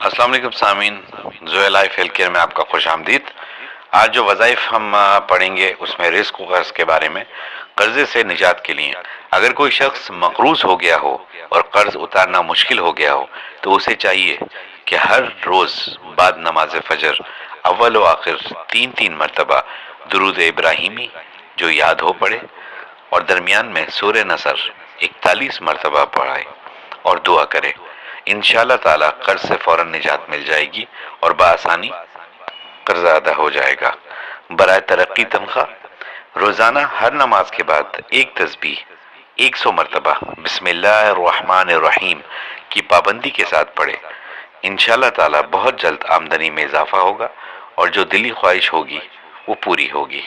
السلام علیکم سامعین، زویا لائف ہیلتھ کیئر میں آپ کا خوش آمدید۔ آج جو وظائف ہم پڑھیں گے اس میں رزق و قرض کے بارے میں، قرضے سے نجات کے لیے۔ اگر کوئی شخص مقروض ہو گیا ہو اور قرض اتارنا مشکل ہو گیا ہو تو اسے چاہیے کہ ہر روز بعد نماز فجر اول و آخر 3 مرتبہ درود ابراہیمی جو یاد ہو پڑے، اور درمیان میں سورہ نصر 41 مرتبہ پڑھائے اور دعا کرے۔ انشاءاللہ تعالی قرض سے فوراً نجات مل جائے گی اور بآسانی قرض ادا ہو جائے گا۔ برائے ترقی تنخواہ روزانہ ہر نماز کے بعد ایک تسبیح 100 مرتبہ بسم اللہ الرحمن الرحیم کی پابندی کے ساتھ پڑھے۔ انشاءاللہ تعالی بہت جلد آمدنی میں اضافہ ہوگا اور جو دلی خواہش ہوگی وہ پوری ہوگی۔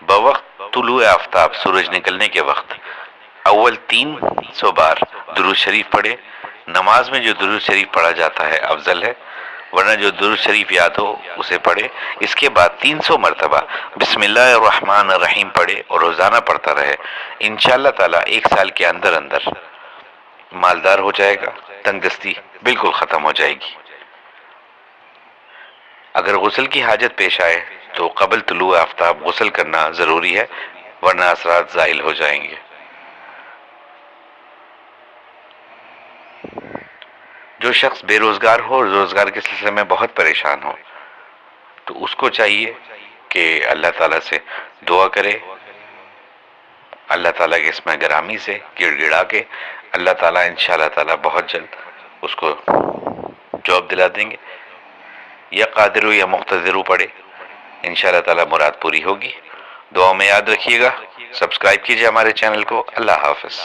بوقت طلوع آفتاب سورج نکلنے کے وقت اول 300 بار درود شریف پڑھے۔ نماز میں جو درود شریف پڑھا جاتا ہے افضل ہے، ورنہ جو درود شریف یاد ہو اسے پڑھے۔ اس کے بعد 300 مرتبہ بسم اللہ الرحمن الرحیم پڑھے اور روزانہ پڑھتا رہے۔ انشاءاللہ تعالی 1 سال کے اندر مالدار ہو جائے گا، تنگ دستی بالکل ختم ہو جائے گی۔ اگر غسل کی حاجت پیش آئے تو قبل طلوع آفتاب غسل کرنا ضروری ہے، ورنہ اثرات زائل ہو جائیں گے۔ جو شخص بے روزگار ہو اور روزگار کے سلسلے میں بہت پریشان ہو تو اس کو چاہیے کہ اللہ تعالیٰ سے دعا کرے، اللہ تعالیٰ کے اسم گرامی سے گڑ گڑا کے اللہ تعالیٰ انشاءاللہ تعالیٰ بہت جلد اس کو جاب دلا دیں گے۔ یا قادر یا مقتدر پڑھے، انشاءاللہ تعالیٰ مراد پوری ہوگی۔ دعاؤں میں یاد رکھیے گا، سبسکرائب کیجیے ہمارے چینل کو۔ اللہ حافظ۔